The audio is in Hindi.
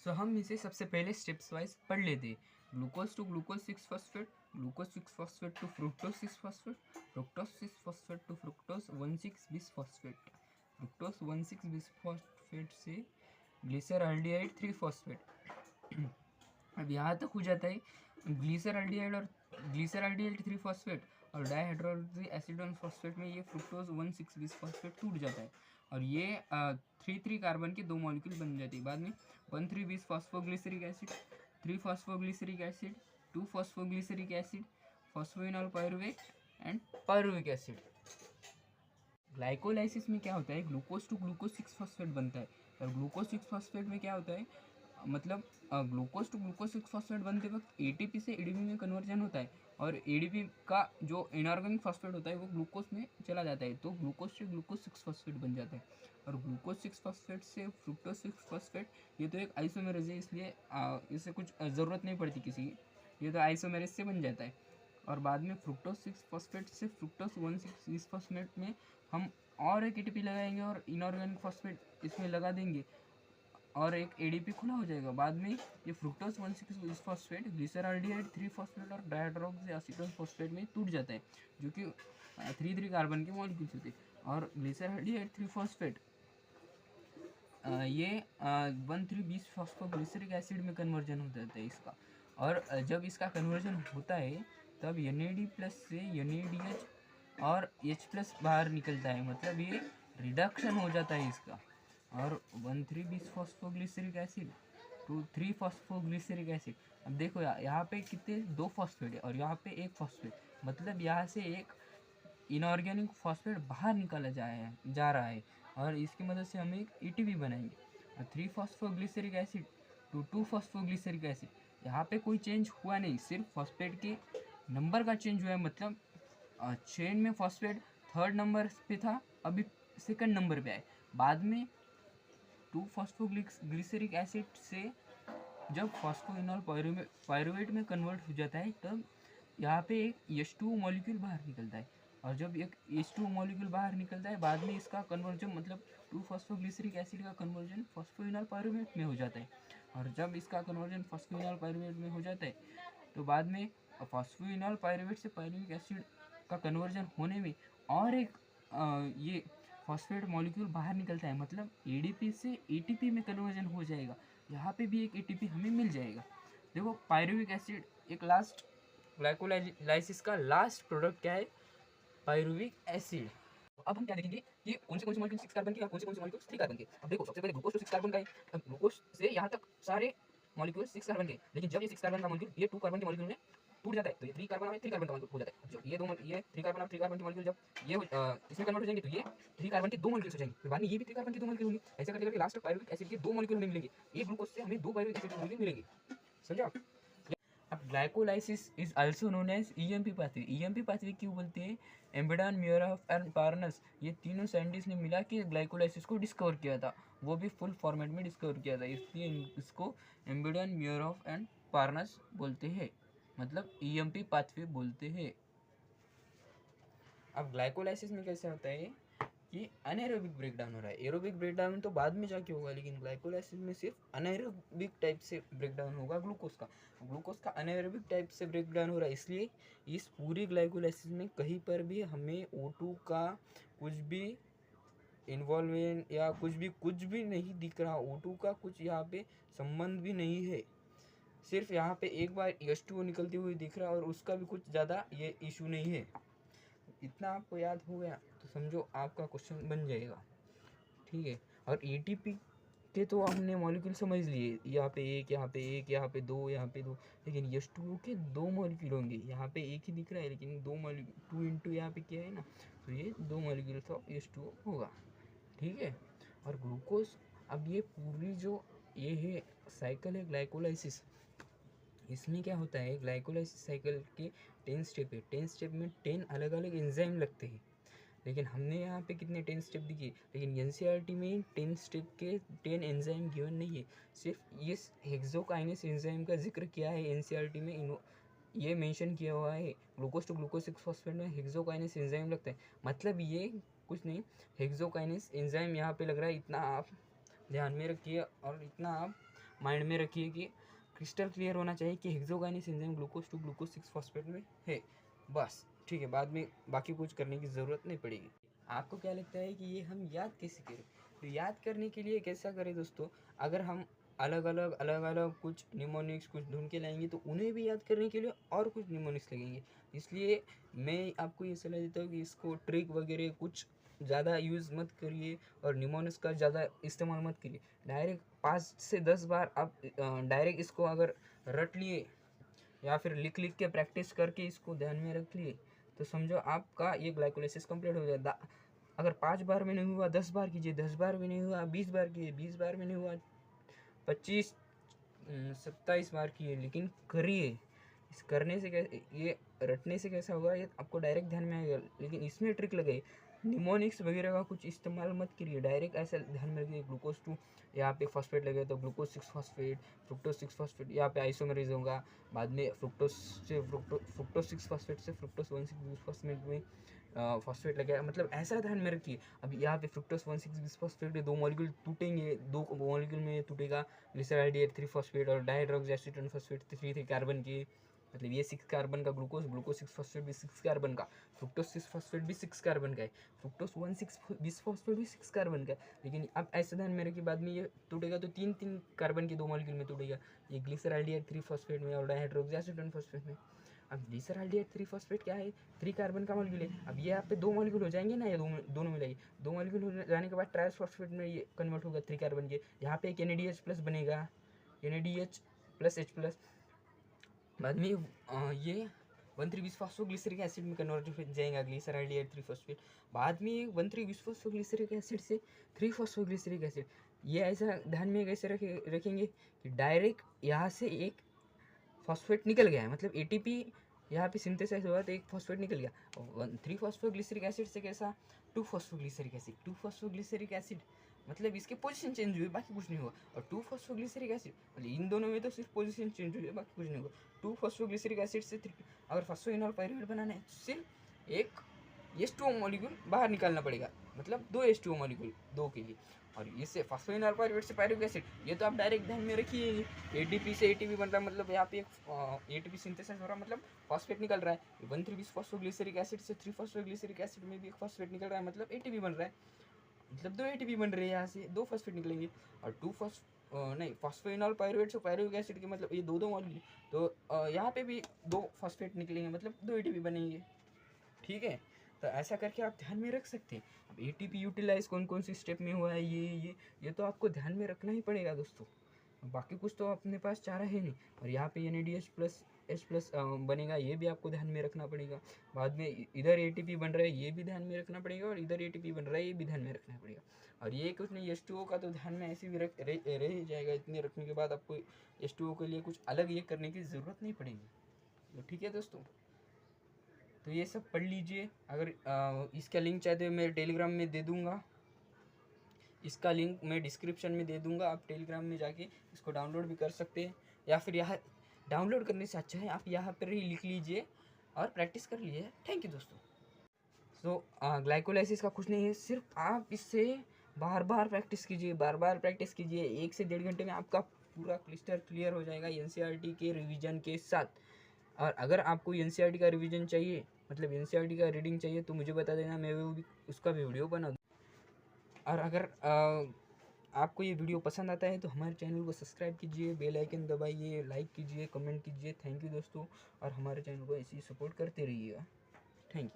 सो हम इसे सबसे पहले स्टेप्स वाइज पढ़ लेते। Glucose to glucose six phosphate, glucose six phosphate to fructose six phosphate, fructose six phosphate to fructose one six bisphosphate, fructose one six bisphosphate से ग्लिसरॉल्डिहाइड 3-फॉस्फेट। अब यहाँ तक हो जाता है ग्लिसरॉल्डिहाइड 3-फॉस्फेट और डाइहाइड्रोक्सी एसिडोन फॉस्फेट में ये फ्रुक्टोज 1,6-बिस-फॉस्फेट टूट जाता है और ये 3,3 कार्बन के 2 मॉलिक्यूल बन जाते हैं। बाद में one three bisphosphoglyceric acid, three phosphoglyceric acid, two phosphoglyceric acid, phosphoenol pyruvate and pyruvic acid. Glycolysis में क्या होता है, ग्लूकोज टू ग्लूकोज 6-फॉस्फेट बनता है और ग्लूकोज 6-फॉस्फेट में क्या होता है, मतलब ग्लूकोज टू ग्लूकोज 6-फॉस्फेट बनते वक्त एटीपी से एडीपी में कन्वर्जन होता है और एडीपी का जो इनऑर्गेनिक फॉस्फेट होता है वो ग्लूकोज में चला जाता है, तो ग्लूकोज से ग्लूकोज 6-फॉस्फेट बन जाता है। और ग्लूकोज 6-फॉस्फेट से फ्रुक्टोज 6-फॉस्फेट, ये तो एक आइसोमेरेज है, इसलिए इससे कुछ ज़रूरत नहीं पड़ती किसी की, ये तो आइसोमेरेज से बन जाता है। और बाद में फ्रुक्टोज 6-फॉस्फेट से फ्रुक्टोज 1,6-बिस-फॉस्फेट में हम और एक एटीपी लगाएंगे और इनऑर्गेनिक फॉस्फेट इसमें लगा देंगे और एक एडीपी खुला हो जाएगा। बाद में ये फ्रुक्टोज 1,6-बिस-फॉस्फेट ग्लिसरॉल्डिहाइड 3-फॉस्फेट और डाइहाइड्रोक्सी एसिटोन फॉस्फेट में टूट जाता है, जो कि 3,3 कार्बन के मॉलिक्यूल्स होते हैं। और ग्लिसरॉल्डिहाइड 3-फॉस्फेट ये 1,3-बिस-फॉस्फोग्लिसरिक एसिड में कन्वर्जन हो जाता है इसका। और जब इसका कन्वर्जन होता है तब NAD+ से NADH और H+ बाहर निकलता है, मतलब ये रिडक्शन हो जाता है इसका। और 1,3-बिस-फॉस्फोग्लिसरिक एसिड टू 3-फॉस्फोग्लिसरिक एसिड। अब देखो यहाँ पे कितने 2 फॉस्फेट है और यहाँ पे 1 फॉस्फेट, मतलब यहाँ से एक इनऑर्गेनिक फॉस्फेट बाहर निकाला जा रहा है और इसकी मदद से हम एक एटीपी बनाएंगे। और 3-फॉस्फोग्लिसरिक एसिड टू 2-फॉस्फोग्लिसरिक एसिड, यहाँ पे कोई चेंज हुआ नहीं, सिर्फ फॉस्फेट के नंबर का चेंज हुआ है, मतलब चेन में फॉस्फेट 3rd नंबर पे था, अभी 2nd नंबर पे आए। बाद में 2-फॉस्फोग्लिसरिक एसिड से जब फॉस्फोइनॉल पायरुवेट में कन्वर्ट हो जाता है तब यहाँ पे एक H2O मॉलिक्यूल बाहर निकलता है और जब एक H2O मॉलिक्यूल बाहर निकलता है बाद में इसका कन्वर्जन, मतलब 2-फॉस्फोग्लिसरिक एसिड का कन्वर्जन फॉस्फोइनॉल पायरुवेट में हो जाता है। और जब इसका कन्वर्जन फॉस्फोइनॉल पायरुवेट में हो जाता है तो बाद में फॉस्फोइनॉल पायरुवेट से पायरुविक एसिड का कन्वर्जन होने में और एक ये फॉस्फेट मॉलिक्यूल बाहर निकलता है, मतलब एडीपी से एटीपी में कन्वर्जन हो जाएगा, यहाँ पे भी एक एटीपी हमें मिल जाएगा। देखो पायरुविक एसिड एक लास्ट ग्लाइकोलाइसिस का लास्ट प्रोडक्ट क्या है, पायरुविक एसिड। अब हम क्या देखेंगे कि कौन से मॉलिक्यूल 6 कार्बन के और कौन से मॉलिक्यूल 3 कार्बन के। अब देखो सबसे पहले ग्लूकोज तो 6 कार्बन का है, अब ग्लूकोज से यहाँ तक सारे मॉलिक्यूल 6 कार्बन के, लेकिन जब ये 6 कार्बन का मॉलिक्यूल ये 2 कार्बन के मॉलिक्यूल में टूट जाता है तो ये 3 कार्बन में 3 कार्बन का मॉलिक्यूल हो जाता है। जो ये 3 कार्बन और 3 कार्बन के मॉलिक्यूल जब ये इसमें कन्वर्ट हो जाएंगे तो ये 3 कार्बन के 2 मॉलिक्यूल्स हो जाएंगे, फिर बाद में ये भी 3 कार्बन के 2 मॉलिक्यूल होंगे, ऐसे करके करके लास्ट पायरुविक एसिड के 2 मॉलिक्यूल हमें मिलेंगे। एक ग्लूकोज से हमें 2 पायरुविक एसिड के मॉलिक्यूल मिलेंगे, समझा। अब glycolysis is also known as EMP pathway. EMP pathway क्यों बोलते हैं, एम्बेडान, म्यूरॉफ एंड पार्नस, ये तीनों साइंटिस्ट ने मिला के ग्लाइकोलाइसिस को डिस्कवर किया था, वो भी फुल फॉर्मेट में डिस्कवर किया था, इसलिए इसको एम्बेडान, म्यूरॉफ एंड पार्नस बोलते हैं, मतलब EMP पाथवे बोलते हैं। अब ग्लाइकोलाइसिस में कैसे होता है कि अनएरोबिक ब्रेकडाउन हो रहा है, एरोबिक ब्रेकडाउन तो बाद में जाके होगा, लेकिन ग्लाइकोलाइसिस में सिर्फ अनएरोबिक टाइप से ब्रेकडाउन होगा ग्लूकोज का अनएरोबिक टाइप से ब्रेकडाउन हो रहा है, इसलिए इस पूरी ग्लाइकोलाइसिस में कहीं पर भी हमें O2 का कुछ भी इन्वॉल्वमेंट या कुछ भी नहीं दिख रहा, O2 का कुछ यहाँ पे संबंध भी नहीं है, सिर्फ यहाँ पे एक बार H2O निकलती हुई दिख रहा है और उसका भी कुछ ज़्यादा ये इशू नहीं है। इतना आपको याद हो गया तो समझो आपका क्वेश्चन बन जाएगा, ठीक है। और एटीपी के तो हमने मॉलिक्यूल समझ लिए, यहाँ पे एक, यहाँ पे एक, यहाँ पे दो, यहाँ पे दो, लेकिन H2O के 2 मॉलिक्यूल होंगे, यहाँ पे एक ही दिख रहा है लेकिन 2 मॉलिक्यूल 2 इंटू यहाँ पे क्या है ना, तो ये 2 मॉलिक्यूल्स ऑफ H2O होगा, ठीक है। और ग्लूकोज, अब ये पूरी जो ये है साइकिल है ग्लाइकोलाइसिस, इसमें क्या होता है, ग्लाइकोलाइसिस साइकिल के 10 स्टेप है, 10 स्टेप में 10 अलग अलग एंजाइम लगते हैं, लेकिन हमने यहाँ पे कितने 10 स्टेप दिए, लेकिन NCERT में 10 स्टेप के 10 एंजाइम गिवन नहीं है, सिर्फ इस हेक्सोकाइनेस एंजाइम का जिक्र किया है NCERT में, ये मेंशन किया हुआ है ग्लूकोज टू ग्लूकोज 6-फॉस्फेट में हेक्सोकाइनेस एंजाइम लगता है, मतलब ये कुछ नहीं, हेक्सोकाइनेस एंजाइम यहाँ पे लग रहा है, इतना आप ध्यान में रखिए और इतना आप माइंड में रखिए कि क्रिस्टल क्लियर होना चाहिए कि hexokinase enzyme glucose to glucose 6 phosphate में है, बस। ठीक है, बाद में बाकी कुछ करने की ज़रूरत नहीं पड़ेगी। आपको क्या लगता है कि ये हम याद कैसे करें? तो याद करने के लिए कैसा करें दोस्तों, अगर हम अलग अलग कुछ निमोनिक्स कुछ ढूंढ के लाएंगे तो उन्हें भी याद करने के लिए और कुछ निमोनिक्स लगेंगे। इसलिए मैं आपको ये सलाह देता हूँ कि इसको ट्रिक वगैरह कुछ ज़्यादा यूज़ मत करिए और निमोनिक्स का ज़्यादा इस्तेमाल मत करिए। डायरेक्ट 5 से 10 बार आप डायरेक्ट इसको अगर रट लिए या फिर लिख लिख के प्रैक्टिस करके इसको ध्यान में रख लिए तो समझो आपका ये ग्लाइकोलाइसिस कंप्लीट हो जाएगा। अगर 5 बार में नहीं हुआ 10 बार कीजिए, 10 बार में नहीं हुआ 20 बार कीजिए, 20 बार में नहीं हुआ 27 बार किए, लेकिन करिए। इस करने से कैसे, ये रटने से कैसा होगा, ये आपको डायरेक्ट ध्यान में आएगा। लेकिन इसमें ट्रिक लगे, निमोनिक्स वगैरह का कुछ इस्तेमाल मत करिए, डायरेक्ट ऐसा ध्यान में रखिए ग्लूकोज 2 यहाँ पे फॉस्फेट लगे तो ग्लूकोज 6 फॉस्फेट, फ्रुक्टोज 6 फॉस्फेट, यहाँ पे आइसोमरेज होगा, बाद में फ्रुक्टोज 6 फॉस्फेट से फ्रुक्टोज 1,6 फॉस्फेट में फॉस्फेट लगेगा, मतलब ऐसा ध्यान में रखिए। अब यहाँ पे फ्रुक्टोज 1,6 फॉस्फेट के 2 मॉलिक्यूल टूटेंगे, 2 मॉलिक्यूल में टूटेगा ग्लिसरॉल्डिहाइड 3 फॉस्फेट और डाइहाइड्रोक्सी फॉस्फेट 3 कार्बन के, मतलब ये 6 कार्बन का ग्लूकोज 6 फॉस्फेट भी 6 कार्बन का, फ्रुक्टोज 6 फॉस्फेट भी 6 कार्बन का है, फ्रुक्टोज 1,6 फॉस्फेट भी 6 कार्बन का है। लेकिन अब ऐसा ध्यान में रखिए, बाद में ये टूटेगा तो 3 कार्बन के 2 मॉलिक्यूल में टूटेगा, ये ग्लिसरॉल्डिहाइड 3 फॉस्फेट में और डाइहाइड्रोक्सी फॉस्फेट में। अब ग्लिसरॉल्डिहाइड 3 फॉस्फेट क्या है, 3 कार्बन का मॉलिक्यूल है। अब ये यहाँ पे 2 मॉलिक्यूल हो जाएंगे ना, ये दोनों मिलाइए, 2 मॉलिक्यूल हो जाने के बाद ट्राइस फॉस्फेट में ये कन्वर्ट होगा 3 कार्बन के, यहाँ पे एक NADH प्लस बनेगा, NADH प्लस H प्लस, बाद में ये 1,3-बिसफॉस्फोग्लिसरिक एसिड में कन्वर्ट हो जाएगा ग्लिसरॉल्डिहाइड 3 फॉस्फेट, बाद में 1,3-बिसफॉस्फोग्लिसरिक एसिड से 3-फॉस्फोग्लिसरिक एसिड। ये ऐसा ध्यान में कैसे रखेंगे कि डायरेक्ट यहाँ से एक फॉस्फेट निकल गया है, मतलब ATP यहाँ पे सिंथेसाइज हुआ तो एक फॉस्फेट निकल गया। 3-फॉस्फोग्लिसरिक एसिड से कैसा 2-फॉस्फोग्लिसरिक एसिड, 2-फॉस्फोग्लिसरिक एसिड मतलब इसके पोजीशन चेंज हुई, बाकी कुछ नहीं हुआ। और 2-फॉस्फोग्लिसरिक एसिड मतलब इन दोनों में तो सिर्फ पोजीशन चेंज हुई है, बाकी कुछ नहीं हुआ। 2-फॉस्फोग्लिसरिक एसिड से अगर फॉस्फोइनॉल पाइरुवेट बनाना है सिर्फ एक H2O मॉलिक्यूल बाहर निकालना पड़ेगा, मतलब 2 H2O मॉलिक्यूल 2 के लिए। और इससे फॉस्फोइनॉल पाइरुवेट से पाइरुविक एसिड, ये तो आप डायरेक्ट ध्यान में रखिए, ATP से ATP बन रहा है, मतलब यहाँ पे एक ATP सिंथेसाइज हो रहा है, मतलब फॉस्फेट निकल रहा है। 1,3-बिसफॉस्फोग्लिसरिक एसिड से 3-फॉस्फोग्लिसरिक एसिड में भी एक फॉस्फेट निकल रहा है, मतलब ATP बन रहा है, मतलब 2 ATP बन रहे हैं, यहाँ से 2 फॉस्फेट निकलेंगे। और नहीं फॉस्फोइनॉल पाइरुवेट से पाइरुविक एसिड के मतलब ये 2 मॉलिक्यूल, तो यहाँ पे भी 2 फॉस्फेट निकलेंगे, मतलब 2 ATP बनेंगे। ठीक है, तो ऐसा करके आप ध्यान में रख सकते हैं। अब ATP यूटिलाइज कौन कौन सी स्टेप में हुआ है, ये तो आपको ध्यान में रखना ही पड़ेगा दोस्तों, बाकी कुछ तो अपने पास चारा है नहीं। और यहाँ पे NADH प्लस H प्लस बनेगा, ये भी आपको ध्यान में रखना पड़ेगा। बाद में इधर ATP बन रहा है, ये भी ध्यान में रखना पड़ेगा, और इधर ATP बन रहा है, ये भी ध्यान में रखना पड़ेगा। और ये कुछ नहीं, H2O का तो ध्यान में ऐसे भी रह ही जाएगा, इतने रखने के बाद आपको H2O के लिए कुछ अलग ये करने की ज़रूरत नहीं पड़ेगी। तो ठीक है दोस्तों, तो ये सब पढ़ लीजिए। अगर इसका लिंक चाहते हो मैं टेलीग्राम में दे दूँगा, इसका लिंक मैं डिस्क्रिप्शन में दे दूँगा, आप टेलीग्राम में जाके इसको डाउनलोड भी कर सकते हैं, या फिर यहाँ डाउनलोड करने से अच्छा है आप यहाँ पर ही लिख लीजिए और प्रैक्टिस कर लीजिए। थैंक यू दोस्तों। सो ग्लाइकोलाइसिस का कुछ नहीं है, सिर्फ आप इससे बार बार प्रैक्टिस कीजिए, बार बार प्रैक्टिस कीजिए, 1 से 1.5 घंटे में आपका पूरा क्लियर हो जाएगा NCERT के रिवीजन के साथ। और अगर आपको NCERT का रिवीजन चाहिए, मतलब NCERT का रीडिंग चाहिए, तो मुझे बता देना, मैं वो भी उसका भी वीडियो बना दूँ। और अगर आपको ये वीडियो पसंद आता है तो हमारे चैनल को सब्सक्राइब कीजिए, बेल आइकन दबाइए, लाइक कीजिए, कमेंट कीजिए। थैंक यू दोस्तों, और हमारे चैनल को ऐसे ही सपोर्ट करते रहिएगा। Thank you.